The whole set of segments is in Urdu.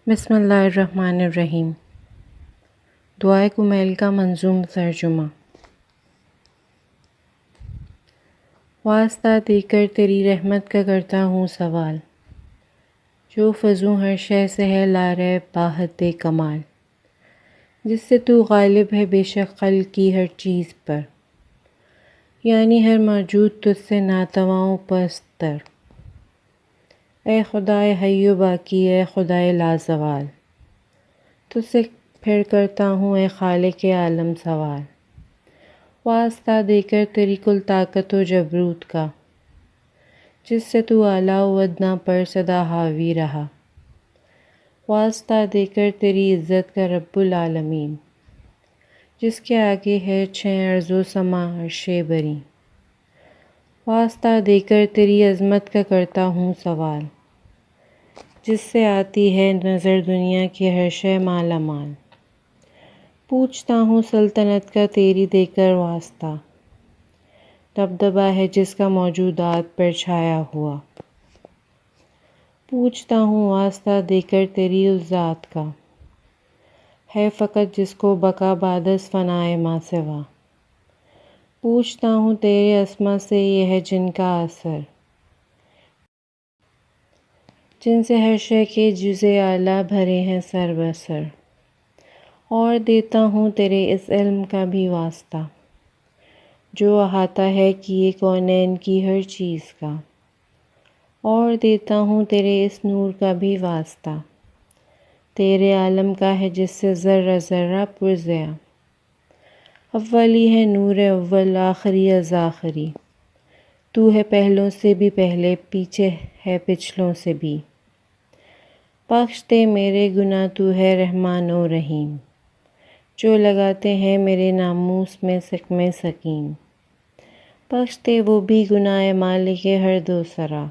بسم اللہ الرحمن الرحیم۔ دعائے کمیل کا منظوم ترجمہ۔ واسطہ دے کر تیری رحمت کا کرتا ہوں سوال، جو فزوں ہر شے سے ہے لاریب باحد کمال، جس سے تو غالب ہے بے شک خلق کی ہر چیز پر، یعنی ہر موجود تجھ سے ناتواں و پست تر۔ اے خدائے حی و باقی، اے خدائے لازوال، تجھ سے پھر کرتا ہوں اے خالق عالم سوال، واسطہ دے کر تیری کل طاقت و جبروت کا، جس سے تو اعلیٰ و ادنیٰ پر سدا حاوی رہا، واسطہ دے کر تیری عزت کا رب العالمین، جس کے آگے ہے چھ ارض و سما عرش بری، واسطہ دے کر تیری عظمت کا کرتا ہوں سوال، جس سے آتی ہے نظر دنیا کی ہر شے مالا مال، پوچھتا ہوں سلطنت کا تیری دے کر واسطہ، دبدبا ہے جس کا موجودات پر چھایا ہوا، پوچھتا ہوں واسطہ دے کر تیری اس ذات کا، ہے فقط جس کو بقا بعد از فنائے ما سوا، پوچھتا ہوں تیرے اسما سے یہ ہے جن کا اثر، جن سے ہر شے کے جز اعلیٰ بھرے ہیں سر بسر، اور دیتا ہوں تیرے اس علم کا بھی واسطہ، جو احاطہ ہے کیے کونین کی ہر چیز کا، اور دیتا ہوں تیرے اس نور کا بھی واسطہ، تیرے عالم کا ہے جس سے ذرہ ذرہ پرزیا، اولی ہے نور اول، آخری از آخری، تو ہے پہلوں سے بھی پہلے، پیچھے ہے پچھلوں سے بھی، بخش دے میرے گناہ تو ہے رحمان و رحیم، جو لگاتے ہیں میرے ناموس میں سقم سقیم، بخش دے وہ بھی گناہ مالک ہر دو سرا،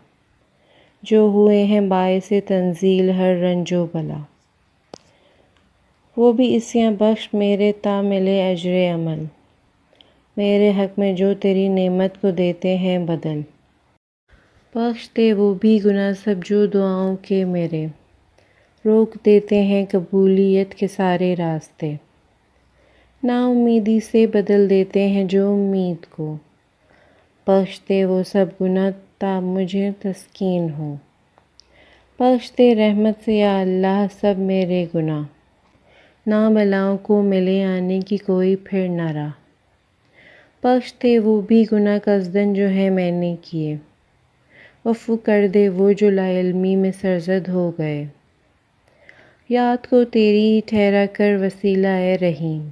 جو ہوئے ہیں باعث تنزیل ہر رنج و بلا، وہ بھی عصیاں بخش میرے تا ملے اجر عمل، میرے حق میں جو تیری نعمت کو دیتے ہیں بدل، بخش دے وہ بھی گناہ سب جو دعاؤں کے میرے، روک دیتے ہیں قبولیت کے سارے راستے، نا امیدی سے بدل دیتے ہیں جو امید کو، بخش دے وہ سب گناہ تا مجھے تسکین ہو، بخش دے رحمت سے یا اللہ سب میرے گناہ، نا بلاؤں کو ملے آنے کی کوئی پھر نہ راہ، بخش دے وہ بھی گناہ قصداً جو ہے میں نے کیے، عفو کر دے وہ جو لا علمی میں سرزد ہو گئے، یاد کو تیری ہی ٹھہرا کر وسیلہ اے رحیم،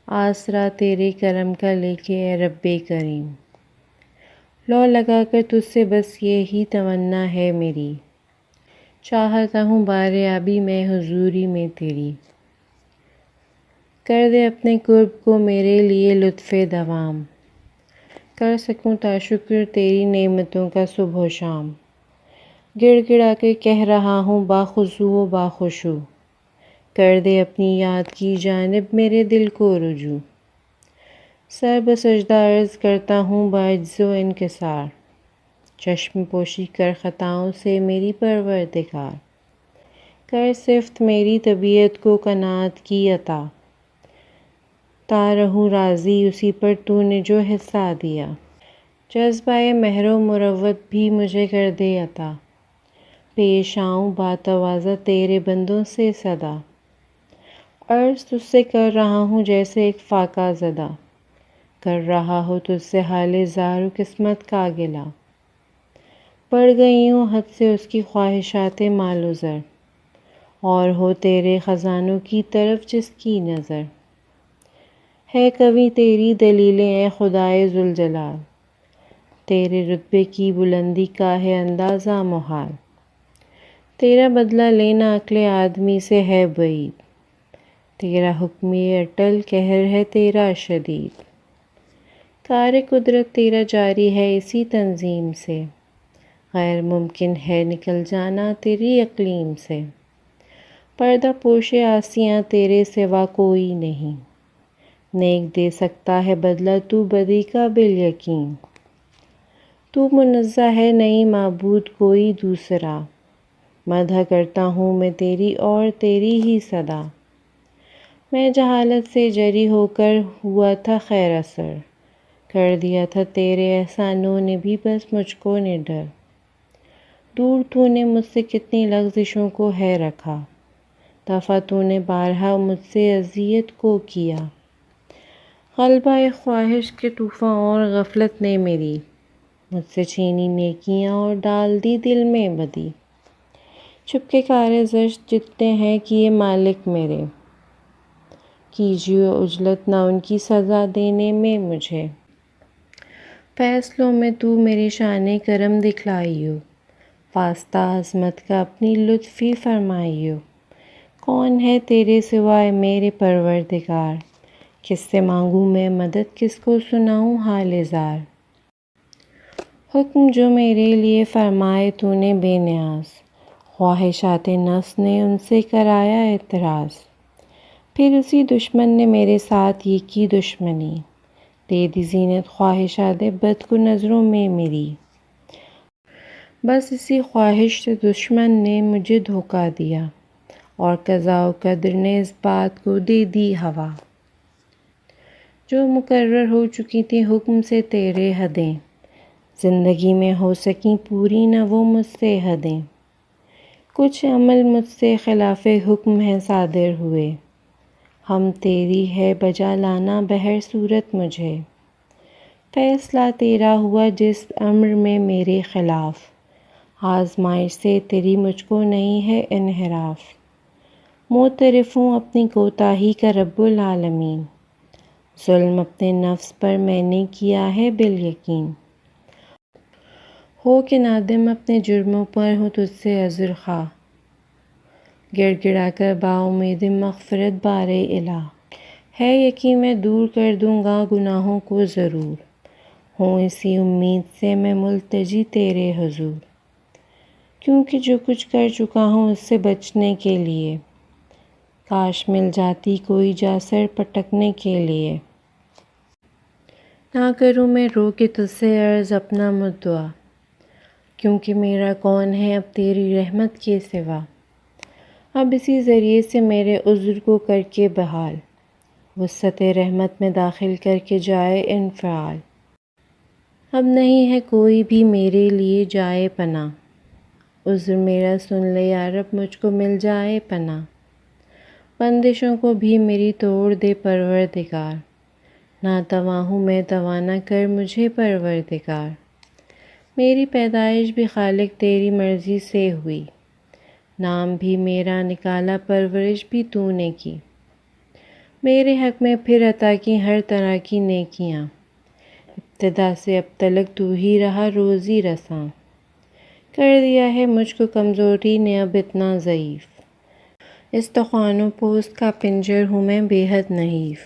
آسرا تیرے کرم کا لے کے اے رب کریم، لو لگا کر تجھ سے بس یہی تمنا ہے میری، چاہتا ہوں باریابی میں حضوری میں تیری، کر دے اپنے قرب کو میرے لیے لطف دوام، کر سکوں تا شکر تیری نعمتوں کا صبح و شام، گڑ گڑا کے کہہ رہا ہوں باخضوع و باخشوع، کر دے اپنی یاد کی جانب میرے دل کو رجوع، سر بسجدہ عرض کرتا ہوں بعجز و انکسار، چشم پوشی کر خطاؤں سے میری پروردگار، کر صفت میری طبیعت کو قناعت کی عطا، تا رہوں راضی اسی پر تو نے جو حصہ دیا، جذبہ مہر و مروت بھی مجھے کر دے عطا، پیش آؤں باتواضع تیرے بندوں سے سدا، عرض تجھ سے کر رہا ہوں جیسے ایک فاقہ زدہ، کر رہا ہو تجھ سے حال زار و قسمت کا گلہ، بڑھ گئی ہوں حد سے اس کی خواہشات مال و زر، اور ہو تیرے خزانوں کی طرف جس کی نظر، ہے قوی تیری دلیلیں اے خدائے ذوالجلال، تیرے رتبے کی بلندی کا ہے اندازہ محال، تیرا بدلہ لینا عقل آدمی سے ہے بعید، تیرا حکم اٹل قہر ہے تیرا شدید، کار قدرت تیرا جاری ہے اسی تنظیم سے، غیر ممکن ہے نکل جانا تیری اقلیم سے، پردہ پوش آسیاں تیرے سوا کوئی نہیں، نیک دے سکتا ہے بدلہ تو بدی کا بالیقین، تو منزہ ہے نہیں معبود کوئی دوسرا، مدح کرتا ہوں میں تیری اور تیری ہی صدا۔ میں جہالت سے جری ہو کر ہوا تھا خیر اثر، کر دیا تھا تیرے احسانوں نے بھی بس مجھ کو نڈر۔ دور تو نے مجھ سے کتنی لغزشوں کو ہے رکھا، دفع تو نے بارہا مجھ سے اذیت کو کیا۔ غلبہ خواہش کے طوفاں اور غفلت نے میری، مجھ سے چھینی نیکیاں اور ڈال دی دل میں بدی۔ چپکے کارے زشت جتنے ہیں کیے مالک میرے، کیجیے عجلت نہ ان کی سزا دینے میں مجھے۔ فیصلوں میں تو میری شان کرم دکھلائیو، واسطہ عظمت کا اپنی لطفی فرمائیو۔ کون ہے تیرے سوائے میرے پروردگار، کس سے مانگوں میں مدد، کس کو سناؤں حال زار۔ حکم جو میرے لیے فرمائے تو نے بے نیاز، خواہشات نفس نے ان سے کرایا اعتراض۔ پھر اسی دشمن نے میرے ساتھ یہ کی دشمنی، دے دی زینت خواہشات بد کو نظروں میں میری۔ بس اسی خواہش سے دشمن نے مجھے دھوکا دیا، اور قضاء و قدر نے اس بات کو دے دی ہوا۔ جو مقرر ہو چکی تھی حکم سے تیرے حدیں، زندگی میں ہو سکیں پوری نہ وہ مجھ سے حدیں۔ کچھ عمل مجھ سے خلاف حکم ہیں صادر ہوئے، ہم تیری ہے بجا لانا بہر صورت مجھے۔ فیصلہ تیرا ہوا جس امر میں میرے خلاف، آزمائش سے تیری مجھ کو نہیں ہے انحراف۔ معترف ہوں اپنی کوتاہی کا رب العالمین، ظلم اپنے نفس پر میں نے کیا ہے بالیقین۔ ہو کہ نادم اپنے جرموں پر ہوں تجھ سے عذر خواہ، گڑ گڑا کر باامید مغفرت بار الہ۔ ہے یقین میں دور کر دوں گا گناہوں کو ضرور، ہوں اسی امید سے میں ملتجی تیرے حضور۔ کیونکہ جو کچھ کر چکا ہوں اس سے بچنے کے لیے، کاش مل جاتی کوئی جاسر پٹکنے کے لیے۔ نہ کروں میں رو کے تجھ سے عرض اپنا مدعا، کیونکہ میرا کون ہے اب تیری رحمت کے سوا۔ اب اسی ذریعے سے میرے عذر کو کر کے بحال، وسعت رحمت میں داخل کر کے جائے انفعال۔ اب نہیں ہے کوئی بھی میرے لیے جائے پناہ، عذر میرا سن لے یا رب مجھ کو مل جائے پناہ۔ بندشوں کو بھی میری توڑ دے پروردگار، ناتواں ہوں میں تواں نہ کر مجھے پروردگار۔ میری پیدائش بھی خالق تیری مرضی سے ہوئی، نام بھی میرا نکالا پرورش بھی تو نے کی۔ میرے حق میں پھر عطا کی ہر طرح کی نیکیاں، ابتدا سے اب تلک تو ہی رہا روزی رساں۔ کر دیا ہے مجھ کو کمزوری نے اب اتنا ضعیف، استخوان و پوست کا پنجر ہوں میں بے حد نحیف۔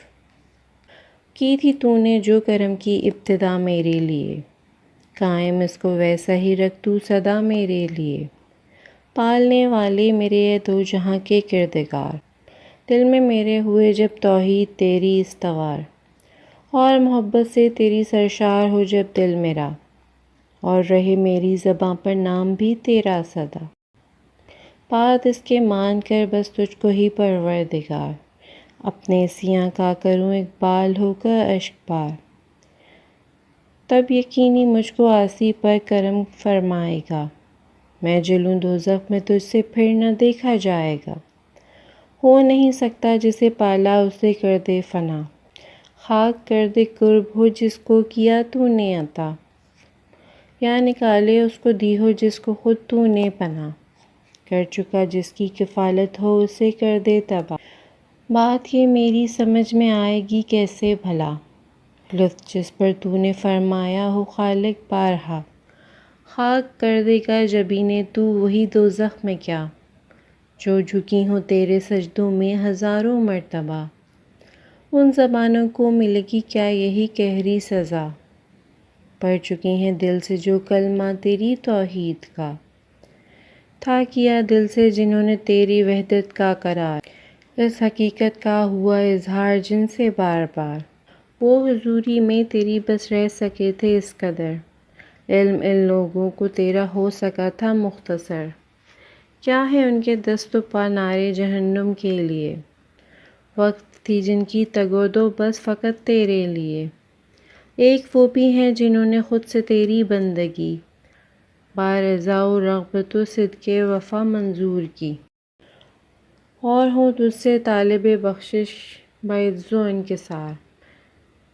کی تھی تو نے جو کرم کی ابتدا میرے لیے، قائم اس کو ویسا ہی رکھ تو سدا میرے لیے۔ پالنے والے میرے دو جہاں کے کردگار، دل میں میرے ہوئے جب توحید تیری استوار، اور محبت سے تیری سرشار ہو جب دل میرا، اور رہے میری زباں پر نام بھی تیرا سدا۔ بات اس کے مان کر بس تجھ کو ہی پروردگار، اپنے سیاں کا کروں اقبال ہو کر اشک بار۔ تب یقینی مجھ کو عاصی پر کرم فرمائے گا، میں جلوں دوزخ میں تجھ سے پھر نہ دیکھا جائے گا۔ ہو نہیں سکتا جسے پالا اسے کر دے فنا، خاک کر دے قرب ہو جس کو کیا تو نے عطا، یا نکالے اس کو دی ہو جس کو خود تو نے پناہ۔ کر چکا جس کی کفالت ہو اسے کر دے تباہ، بات یہ میری سمجھ میں آئے گی کیسے بھلا، لطف جس پر تو نے فرمایا ہو خالق بارہا۔ خاک کر دے گا جبین تو وہی دوزخ میں کیا، جو جھکی ہوں تیرے سجدوں میں ہزاروں مرتبہ۔ ان زبانوں کو ملے گی کیا یہی قہری سزا، پڑھ چکی ہیں دل سے جو کلمہ تیری توحید کا۔ تھا کیا دل سے جنہوں نے تیری وحدت کا قرار، اس حقیقت کا ہوا اظہار جن سے بار بار۔ وہ حضوری میں تیری بس رہ سکے تھے اس قدر، علم ان لوگوں کو تیرا ہو سکا تھا مختصر۔ کیا ہے ان کے دست و پا نارے جہنم کے لیے، وقت تھی جن کی تگ و دو بس فقط تیرے لیے۔ ایک وہ بھی ہیں جنہوں نے خود سے تیری بندگی، بارضا و رغبت و صدق وفا منظور کی، اور ہوں تجھ سے طالب بخشش بعز و انکسار،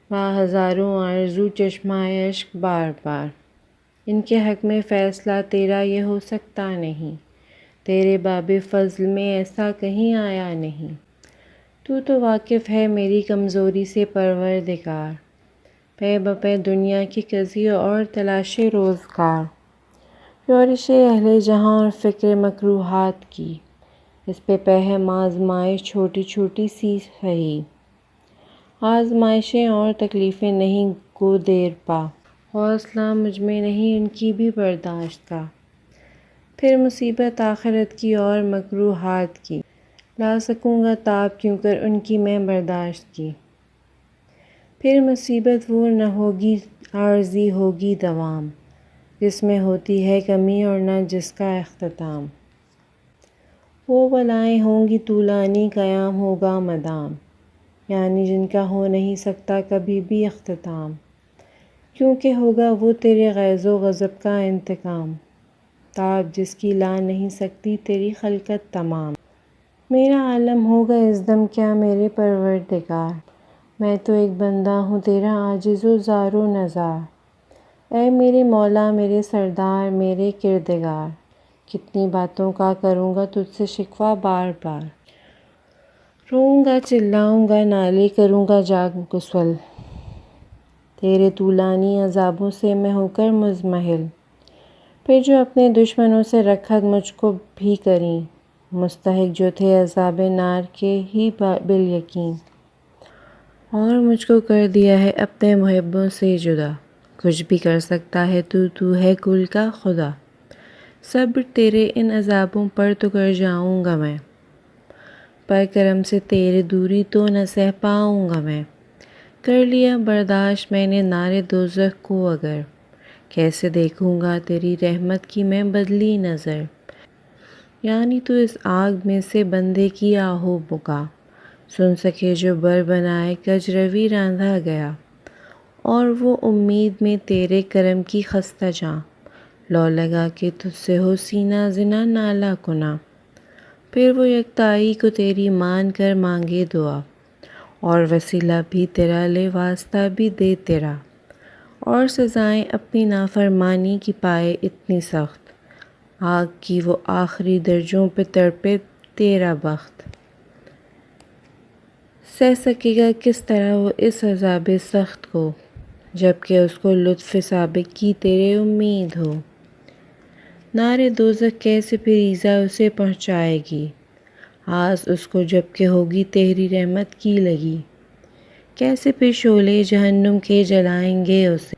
با ہزاروں آرزو چشمۂ اشک بار بار۔ ان کے حق میں فیصلہ تیرا یہ ہو سکتا نہیں، تیرے باب فضل میں ایسا کہیں آیا نہیں۔ تو واقف ہے میری کمزوری سے پروردگار، پے بپے دنیا کی قضیے اور تلاش روزگار، یورش اہل جہاں اور فکر مکروہات کی، اس پہ پہم آزمائش چھوٹی چھوٹی سی سہی، آزمائشیں اور تکلیفیں نہیں گو دیر پا، حوصلہ مجھ میں نہیں ان کی بھی برداشت کا۔ پھر مصیبت آخرت کی اور مکروہات کی، لا سکوں گا تاب کیوں کر ان کی میں برداشت کی۔ پھر مصیبت وہ نہ ہوگی عارضی ہوگی دوام، جس میں ہوتی ہے کمی اور نہ جس کا اختتام۔ وہ بلائیں ہوں گی طولانی قیام ہوگا مدام، یعنی جن کا ہو نہیں سکتا کبھی بھی اختتام، کیونکہ ہوگا وہ تیرے غیظ و غضب کا انتقام، تاب جس کی لا نہیں سکتی تیری خلقت تمام۔ میرا عالم ہوگا اس دم کیا میرے پروردگار، میں تو ایک بندہ ہوں تیرا عاجز و زار و نزار۔ اے میرے مولا میرے سردار میرے کردگار، کتنی باتوں کا کروں گا تجھ سے شکوہ بار بار، روؤں گا چلاؤں گا نالے کروں گا جاگ غسل، تیرے طولانی عذابوں سے میں ہو کر مضمحل۔ پھر جو اپنے دشمنوں سے رکھت مجھ کو بھی کریں، مستحق جو تھے عذاب نار کے ہی بالیقین، اور مجھ کو کر دیا ہے اپنے محبوں سے جدا، کچھ بھی کر سکتا ہے تو ہے کل کا خدا۔ صبر تیرے ان عذابوں پر تو کر جاؤں گا میں، پر کرم سے تیرے دوری تو نہ سہ پاؤں گا میں۔ کر لیا برداشت میں نے نارے دوزخ کو اگر، کیسے دیکھوں گا تیری رحمت کی میں بدلی نظر۔ یعنی تو اس آگ میں سے بندے کی آہو بکا، سن سکے جو بر بنائے کجروی راندھا گیا، اور وہ امید میں تیرے کرم کی خستہ جاں، لو لگا کہ تجھ سے ہو سینہ زنا نالہ کنا۔ پھر وہ یکتائی کو تیری مان کر مانگے دعا، اور وسیلہ بھی تیرا لے واسطہ بھی دے تیرا، اور سزائیں اپنی نافرمانی کی پائے اتنی سخت، آگ کی وہ آخری درجوں پہ تڑپے تیرا بخت۔ سہ سکے گا کس طرح وہ اس عذاب سخت کو، جبکہ اس کو لطف سابق کی تیرے امید ہو۔ نارے دوزخ کیسے پھر ایذا اسے پہنچائے گی، آس اس کو جبکہ ہوگی تیری رحمت کی لگی۔ کیسے پھر شعلے جہنم کے جلائیں گے اسے،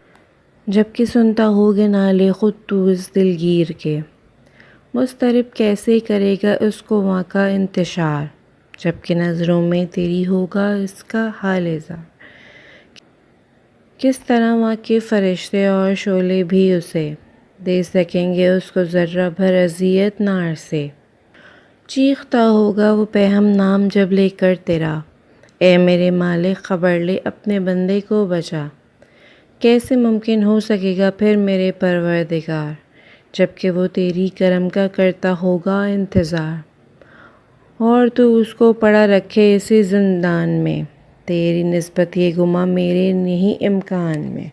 جبکہ سنتا ہوگا نالے خود تو اس دلگیر کے۔ مضطرب کیسے کرے گا اس کو وہاں کا انتشار، جبکہ نظروں میں تیری ہوگا اس کا حال زار۔ کس طرح وہاں کے فرشتے اور شعلے بھی اسے دے سکیں گے اس کو ذرہ بھر اذیت نار سے۔ چیختا ہوگا وہ پہ ہم نام جب لے کر تیرا، اے میرے مالک خبر لے اپنے بندے کو بچا۔ کیسے ممکن ہو سکے گا پھر میرے پروردگار، جبکہ وہ تیری کرم کا کرتا ہوگا انتظار، اور تو اس کو پڑا رکھے اسی زندان میں، تیری نسبت یہ گماں میرے نہیں امکان میں۔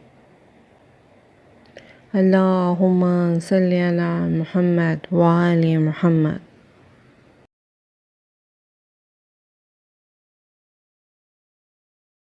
اللہم صلی علی محمد وآل محمد۔